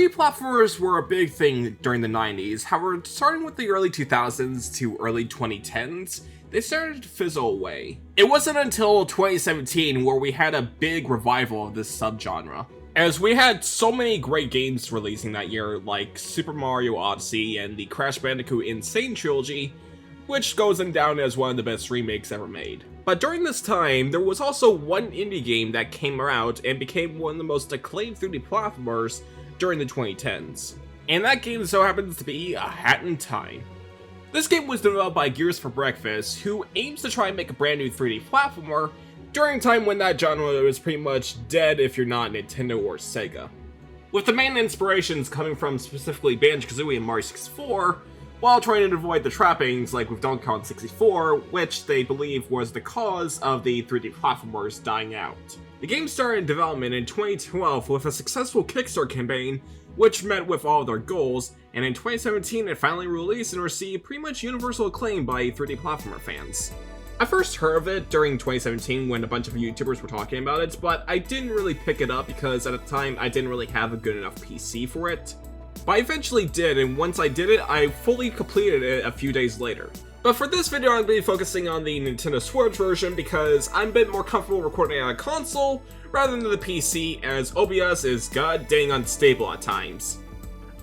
3D platformers were a big thing during the 90s, however, starting with the early 2000s to early 2010s, they started to fizzle away. It wasn't until 2017 where we had a big revival of this subgenre, as we had so many great games releasing that year, like Super Mario Odyssey and the Crash Bandicoot Insane Trilogy, which goes down as one of the best remakes ever made. But during this time, there was also one indie game that came out and became one of the most acclaimed 3D platformers during the 2010s. And that game so happens to be A Hat in Time. This game was developed by Gears for Breakfast, who aims to try and make a brand new 3D platformer during a time when that genre was pretty much dead if you're not Nintendo or Sega. With the main inspirations coming from specifically Banjo-Kazooie and Mario 64, while trying to avoid the trappings like with Donkey Kong 64, which they believe was the cause of the 3D platformers dying out. The game started development in 2012 with a successful Kickstarter campaign, which met with all of their goals, and in 2017 it finally released and received pretty much universal acclaim by 3D platformer fans. I first heard of it during 2017 when a bunch of YouTubers were talking about it, but I didn't really pick it up because at the time I didn't really have a good enough PC for it. But I eventually did, and once I did it, I fully completed it a few days later. But for this video, I'm going to be focusing on the Nintendo Switch version because I'm a bit more comfortable recording on a console rather than the PC, as OBS is god dang unstable at times.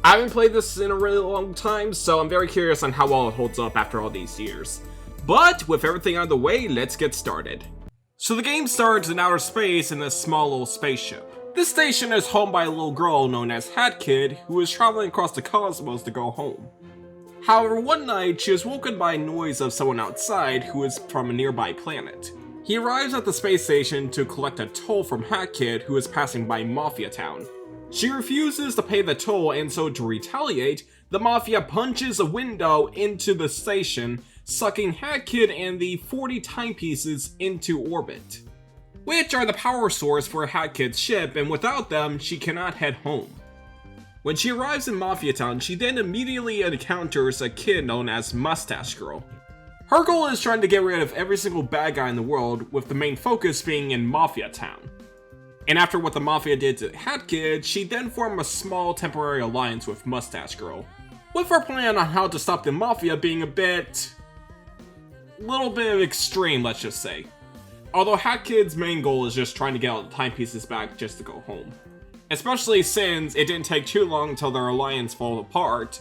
I haven't played this in a really long time, so I'm very curious on how well it holds up after all these years. But with everything out of the way, let's get started. So the game starts in outer space in a small little spaceship. This station is home by a little girl known as Hat Kid, who is traveling across the cosmos to go home. However, one night, she is woken by a noise of someone outside who is from a nearby planet. He arrives at the space station to collect a toll from Hat Kid, who is passing by Mafia Town. She refuses to pay the toll, and so to retaliate, the Mafia punches a window into the station, sucking Hat Kid and the 40 timepieces into orbit, which are the power source for Hat Kid's ship, and without them, she cannot head home. When she arrives in Mafia Town, she then immediately encounters a kid known as Mustache Girl. Her goal is trying to get rid of every single bad guy in the world, with the main focus being in Mafia Town. And after what the Mafia did to Hat Kid, she then formed a small temporary alliance with Mustache Girl, with her plan on how to stop the Mafia being a little bit extreme, let's just say. Although Hat Kid's main goal is just trying to get all the timepieces back just to go home. Especially since it didn't take too long until their alliance falls apart,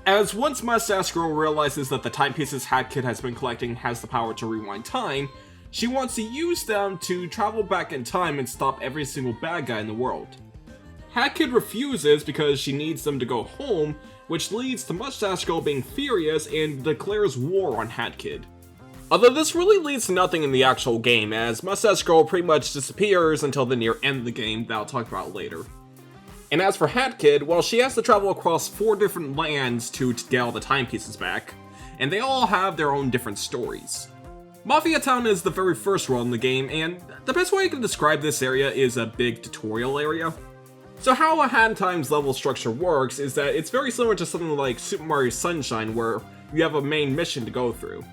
as once Mustache Girl realizes that the timepieces Hat Kid has been collecting has the power to rewind time, she wants to use them to travel back in time and stop every single bad guy in the world. Hat Kid refuses because she needs them to go home, which leads to Mustache Girl being furious and declares war on Hat Kid. Although this really leads to nothing in the actual game, as Mustache Girl pretty much disappears until the near end of the game that I'll talk about later. And as for Hat Kid, well, she has to travel across 4 different lands to get all the timepieces back, and they all have their own different stories. Mafia Town is the very first world in the game, and the best way I can describe this area is a big tutorial area. So how A Hat in Time's level structure works is that it's very similar to something like Super Mario Sunshine, where you have a main mission to go through.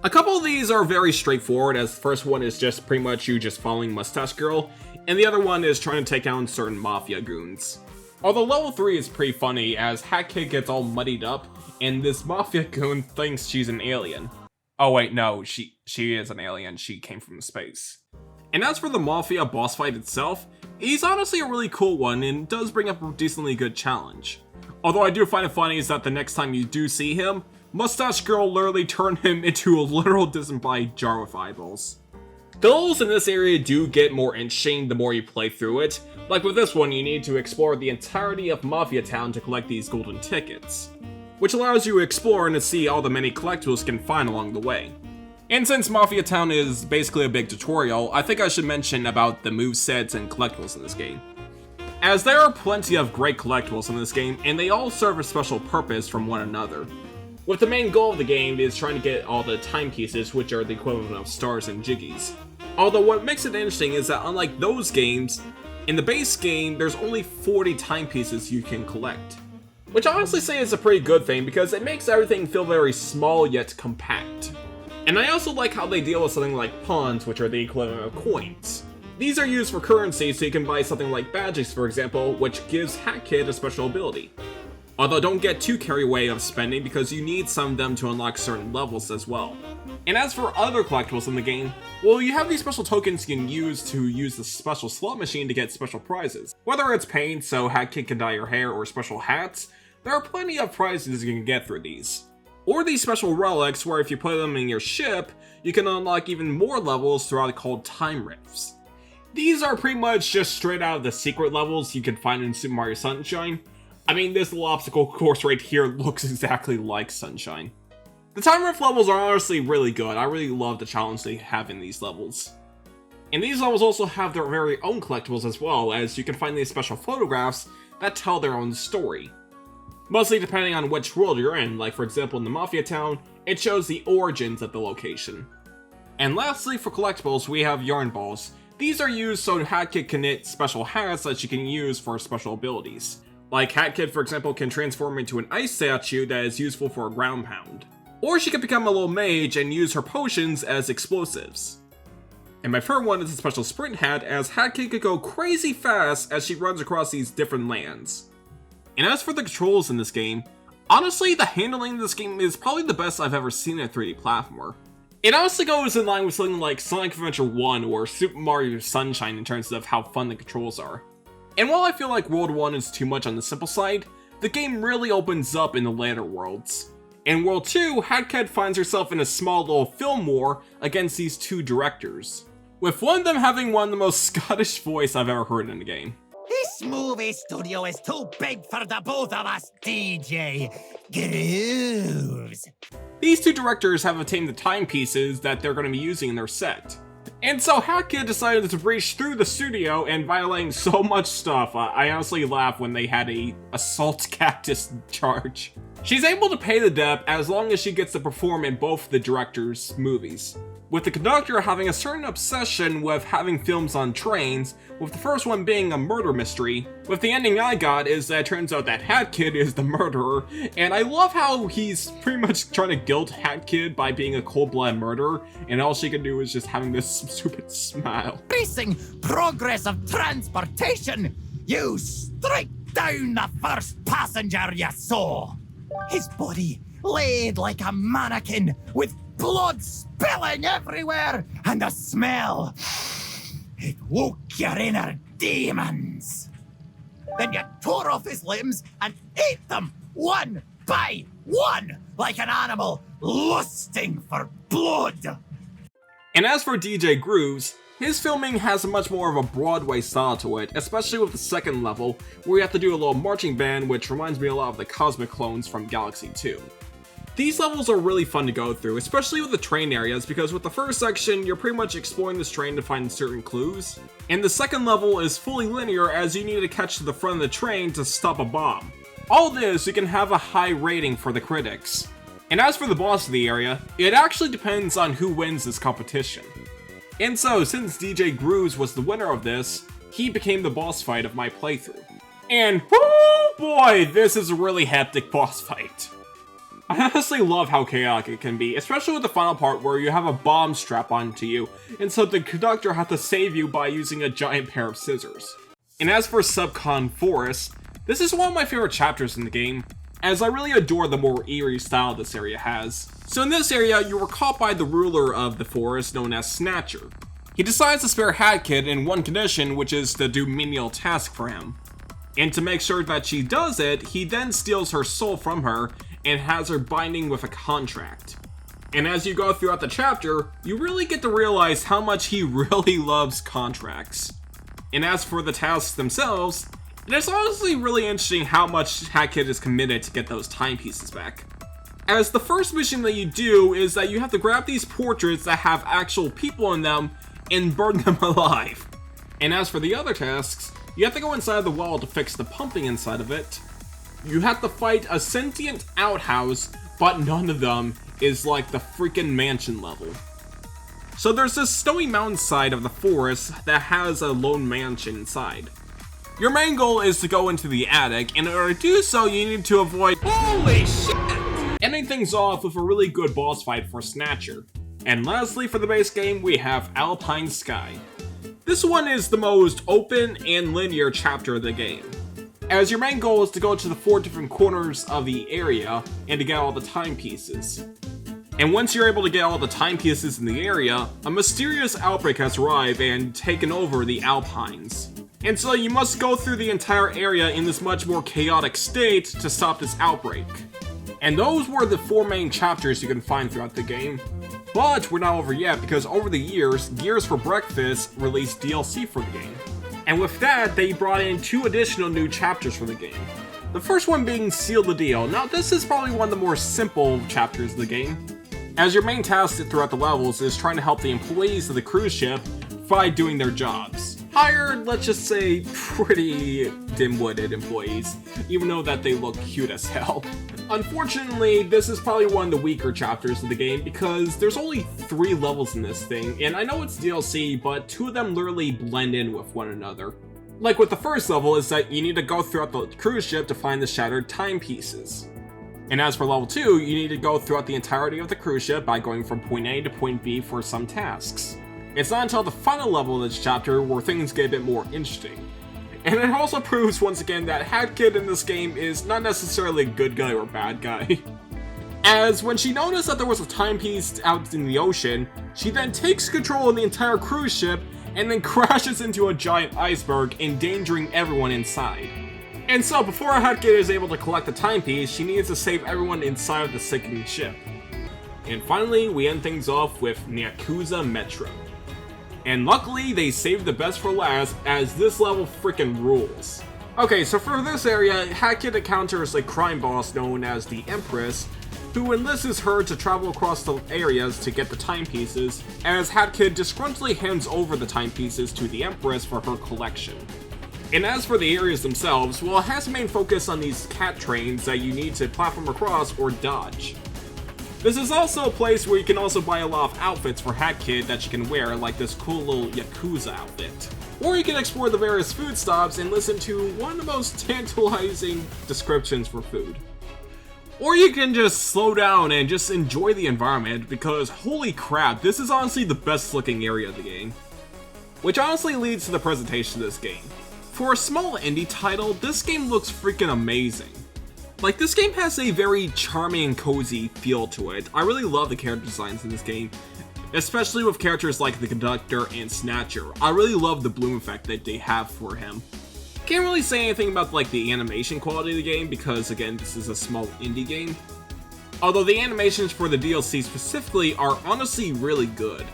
A couple of these are very straightforward, as the first one is just pretty much you just following Mustache Girl, and the other one is trying to take down certain Mafia goons. Although level 3 is pretty funny, as Hat Kid gets all muddied up, and this Mafia goon thinks she's an alien. Oh wait, no, she is an alien, she came from space. And as for the Mafia boss fight itself, he's honestly a really cool one and does bring up a decently good challenge. Although I do find it funny is that the next time you do see him, Mustache Girl literally turned him into a literal disembodied jar with eyeballs. The levels in this area do get more interesting the more you play through it. Like with this one, you need to explore the entirety of Mafia Town to collect these golden tickets, which allows you to explore and to see all the many collectibles you can find along the way. And since Mafia Town is basically a big tutorial, I think I should mention about the movesets and collectibles in this game, as there are plenty of great collectibles in this game, and they all serve a special purpose from one another. With the main goal of the game is trying to get all the timepieces, which are the equivalent of stars and jiggies. Although what makes it interesting is that unlike those games, in the base game there's only 40 timepieces you can collect. Which I honestly say is a pretty good thing because it makes everything feel very small yet compact. And I also like how they deal with something like pawns, which are the equivalent of coins. These are used for currency, so you can buy something like badges, for example, which gives Hat Kid a special ability. Although don't get too carried away of spending because you need some of them to unlock certain levels as well. And as for other collectibles in the game, well, you have these special tokens you can use to use the special slot machine to get special prizes. Whether it's paint so Hat Kid can dye your hair or special hats, there are plenty of prizes you can get through these. Or these special relics where if you put them in your ship, you can unlock even more levels throughout called time rifts. These are pretty much just straight out of the secret levels you can find in Super Mario Sunshine. I mean, this little obstacle course right here looks exactly like Sunshine. The time rift levels are honestly really good. I really love the challenge they have in these levels. And these levels also have their very own collectibles as well, as you can find these special photographs that tell their own story. Mostly depending on which world you're in, like for example in the Mafia Town, it shows the origins of the location. And lastly for collectibles, we have yarn balls. These are used so Hat Kid can knit special hats that she can use for special abilities. Like Hat Kid, for example, can transform into an ice statue that is useful for a ground pound. Or she can become a little mage and use her potions as explosives. And my third one is a special sprint hat, as Hat Kid could go crazy fast as she runs across these different lands. And as for the controls in this game, honestly the handling in this game is probably the best I've ever seen in a 3D platformer. It honestly goes in line with something like Sonic Adventure 1 or Super Mario Sunshine in terms of how fun the controls are. And while I feel like World 1 is too much on the simple side, the game really opens up in the later worlds. In World 2, Hat Kid finds herself in a small little film war against these two directors, with one of them having one of the most Scottish voice I've ever heard in the game. This movie studio is too big for the both of us, DJ. Grooves. These two directors have obtained the timepieces that they're going to be using in their set. And so Hat Kid decided to breach through the studio and violating so much stuff. I honestly laughed when they had a assault cactus charge. She's able to pay the debt as long as she gets to perform in both the director's movies, with the conductor having a certain obsession with having films on trains, with the first one being a murder mystery, with the ending I got is that it turns out that Hat Kid is the murderer, and I love how he's pretty much trying to guilt Hat Kid by being a cold-blooded murderer, and all she can do is just having this stupid smile. Increasing progress of transportation, you strike down the first passenger you saw. His body laid like a mannequin, with blood spilling everywhere, and the smell. It woke your inner demons. Then you tore off his limbs and ate them one by one, like an animal lusting for blood. And as for DJ Grooves, his filming has much more of a Broadway style to it, especially with the second level, where you have to do a little marching band, which reminds me a lot of the Cosmic Clones from Galaxy 2. These levels are really fun to go through, especially with the train areas, because with the first section, you're pretty much exploring this train to find certain clues, and the second level is fully linear as you need to catch to the front of the train to stop a bomb. All this, you can have a high rating for the critics. And as for the boss of the area, it actually depends on who wins this competition. And so, since DJ Grooves was the winner of this, he became the boss fight of my playthrough. And oh boy, this is a really hectic boss fight. I honestly love how chaotic it can be, especially with the final part where you have a bomb strap onto you, and so the conductor has to save you by using a giant pair of scissors. And as for Subcon Forest, this is one of my favorite chapters in the game, as I really adore the more eerie style this area has. So in this area, you were caught by the ruler of the forest known as Snatcher. He decides to spare Hat Kid in one condition, which is to do menial task for him. And to make sure that she does it, he then steals her soul from her and has her binding with a contract. And as you go throughout the chapter, you really get to realize how much he really loves contracts. And as for the tasks themselves, it is honestly really interesting how much Hat Kid is committed to get those timepieces back. As the first mission that you do is that you have to grab these portraits that have actual people in them and burn them alive. And as for the other tasks, you have to go inside the wall to fix the pumping inside of it. You have to fight a sentient outhouse, but none of them is like the freaking mansion level. So there's this snowy mountain side of the forest that has a lone mansion inside. Your main goal is to go into the attic, and in order to do so, you need to avoid holy shit! Ending things off with a really good boss fight for Snatcher. And lastly, for the base game, we have Alpine Sky. This one is the most open and linear chapter of the game, as your main goal is to go to the 4 different corners of the area and to get all the timepieces. And once you're able to get all the timepieces in the area, a mysterious outbreak has arrived and taken over the Alpines. And so you must go through the entire area in this much more chaotic state to stop this outbreak. And those were the 4 main chapters you can find throughout the game. But we're not over yet, because over the years, Gears for Breakfast released DLC for the game. And with that, they brought in 2 additional new chapters for the game. The first one being Seal the Deal. Now this is probably one of the more simple chapters of the game, as your main task throughout the levels is trying to help the employees of the cruise ship by doing their jobs. Hired, let's just say, pretty dim-witted employees, even though that they look cute as hell. Unfortunately, this is probably one of the weaker chapters of the game because there's only 3 levels in this thing, and I know it's DLC, but 2 of them literally blend in with one another. Like with the first level is that you need to go throughout the cruise ship to find the shattered timepieces. And as for level 2, you need to go throughout the entirety of the cruise ship by going from point A to point B for some tasks. It's not until the final level of this chapter where things get a bit more interesting. And it also proves once again that Hat Kid in this game is not necessarily a good guy or bad guy. As when she noticed that there was a timepiece out in the ocean, she then takes control of the entire cruise ship and then crashes into a giant iceberg, endangering everyone inside. And so before Hat Kid is able to collect the timepiece, she needs to save everyone inside of the sinking ship. And finally, we end things off with Yakuza Metro. And luckily, they saved the best for last, as this level freaking rules. Okay, so for this area, Hat Kid encounters a crime boss known as the Empress, who enlists her to travel across the areas to get the timepieces, as Hat Kid disgruntledly hands over the timepieces to the Empress for her collection. And as for the areas themselves, well, it has a main focus on these cat trains that you need to platform across or dodge. This is also a place where you can also buy a lot of outfits for Hat Kid that you can wear, like this cool little Yakuza outfit. Or you can explore the various food stops and listen to one of the most tantalizing descriptions for food. Or you can just slow down and just enjoy the environment, because holy crap, this is honestly the best looking area of the game. Which honestly leads to the presentation of this game. For a small indie title, this game looks freaking amazing. Like, this game has a very charming and cozy feel to it. I really love the character designs in this game, especially with characters like the Conductor and Snatcher. I really love the bloom effect that they have for him. Can't really say anything about like the animation quality of the game because, again, this is a small indie game. Although the animations for the DLC specifically are honestly really good.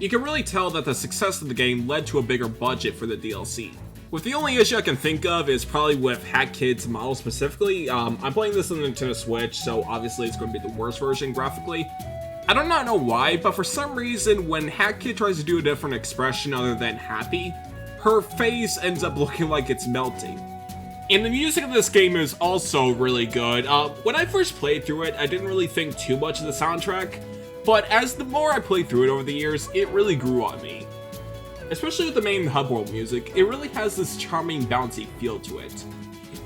You can really tell that the success of the game led to a bigger budget for the DLC. With the only issue I can think of is probably with Hat Kid's model specifically. I'm playing this on the Nintendo Switch, so obviously it's going to be the worst version graphically. I do not know why, but for some reason when Hat Kid tries to do a different expression other than happy, her face ends up looking like it's melting. And the music of this game is also really good. When I first played through it, I didn't really think too much of the soundtrack, but as the more I played through it over the years, it really grew on me. Especially with the main hub world music, it really has this charming, bouncy feel to it.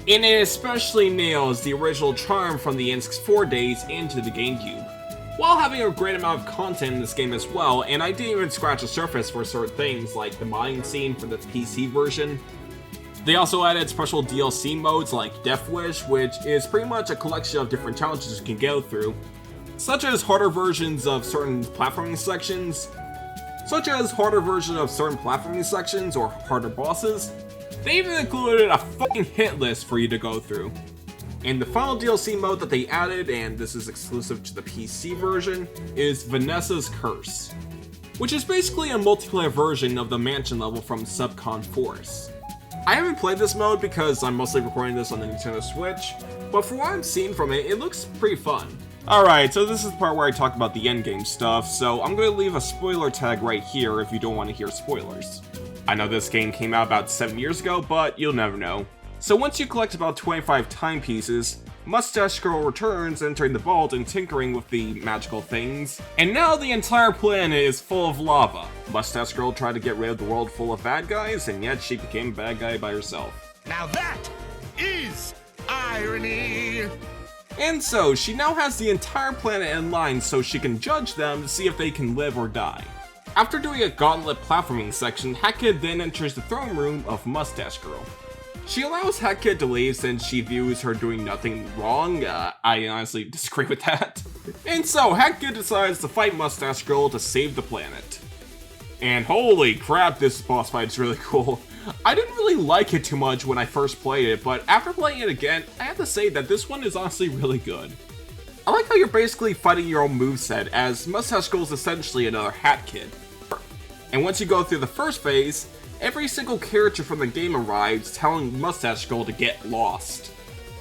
And it especially nails the original charm from the N64 days into the GameCube, while having a great amount of content in this game as well, and I didn't even scratch the surface for certain things like the modding scene for the PC version. They also added special DLC modes like Death Wish, which is pretty much a collection of different challenges you can go through, such as harder versions of certain platforming sections, or harder bosses. They even included a fucking hit list for you to go through. And the final DLC mode that they added, and this is exclusive to the PC version, is Vanessa's Curse, which is basically a multiplayer version of the mansion level from Subcon Force. I haven't played this mode because I'm mostly recording this on the Nintendo Switch, but from what I've seen from it, it looks pretty fun. Alright, so this is the part where I talk about the endgame stuff, so I'm going to leave a spoiler tag right here if you don't want to hear spoilers. I know this game came out about 7 years ago, but you'll never know. So once you collect about 25 timepieces, Mustache Girl returns, entering the vault and tinkering with the magical things, and now the entire planet is full of lava. Mustache Girl tried to get rid of the world full of bad guys, and yet she became a bad guy by herself. Now that is irony! And so, she now has the entire planet in line so she can judge them to see if they can live or die. After doing a gauntlet platforming section, Hat-Kid then enters the throne room of Mustache Girl. She allows Hat-Kid to leave since she views her doing nothing wrong. I honestly disagree with that. And so, Hat-Kid decides to fight Mustache Girl to save the planet. And holy crap, this boss fight is really cool. I didn't really like it too much when I first played it, but after playing it again, I have to say that this one is honestly really good. I like how you're basically fighting your own moveset, as Mustache Girl is essentially another Hat-Kid. And once you go through the first phase, every single character from the game arrives telling Mustache Girl to get lost.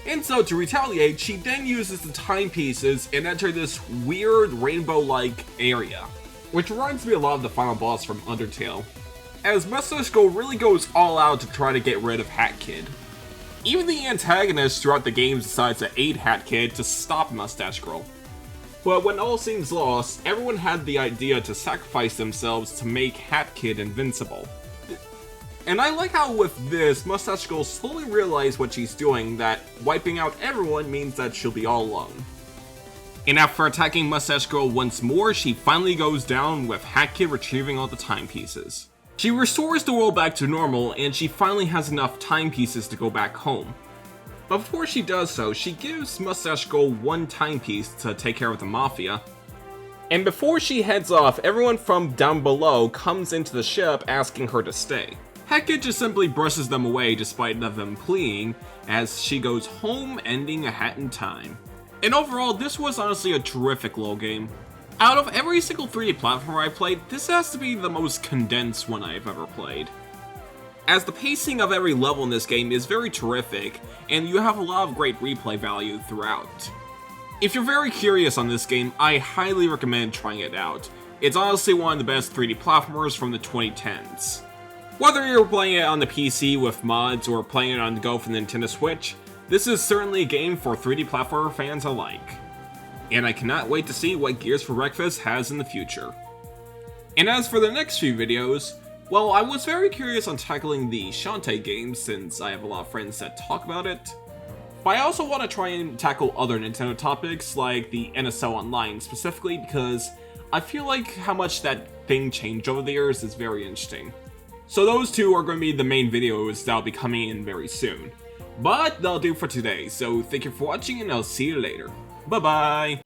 And so to retaliate, she then uses the timepieces and enter this weird rainbow-like area, which reminds me a lot of the final boss from Undertale, as Mustache Girl really goes all out to try to get rid of Hat-Kid. Even the antagonist throughout the game decides to aid Hat-Kid to stop Mustache Girl. But when all seems lost, everyone had the idea to sacrifice themselves to make Hat-Kid invincible. And I like how with this, Mustache Girl slowly realizes what she's doing, that wiping out everyone means that she'll be all alone. And after attacking Mustache Girl once more, she finally goes down with Hat-Kid retrieving all the timepieces. She restores the world back to normal, and she finally has enough timepieces to go back home. But before she does so, she gives Mustache Girl one timepiece to take care of the Mafia. And before she heads off, everyone from down below comes into the ship asking her to stay. Hat-Kid just simply brushes them away despite them pleading, as she goes home, ending a hat in time. And overall, this was honestly a terrific little game. Out of every single 3D platformer I've played, this has to be the most condensed one I've ever played, as the pacing of every level in this game is very terrific, and you have a lot of great replay value throughout. If you're very curious on this game, I highly recommend trying it out. It's honestly one of the best 3D platformers from the 2010s. Whether you're playing it on the PC with mods or playing it on the go for the Nintendo Switch, this is certainly a game for 3D platformer fans alike. And I cannot wait to see what Gears for Breakfast has in the future. And as for the next few videos, well, I was very curious on tackling the Shantae games since I have a lot of friends that talk about it. But I also want to try and tackle other Nintendo topics like the NSO Online specifically because I feel like how much that thing changed over the years is very interesting. So those two are going to be the main videos that'll be coming in very soon. But that'll do for today, so thank you for watching and I'll see you later. Bye bye!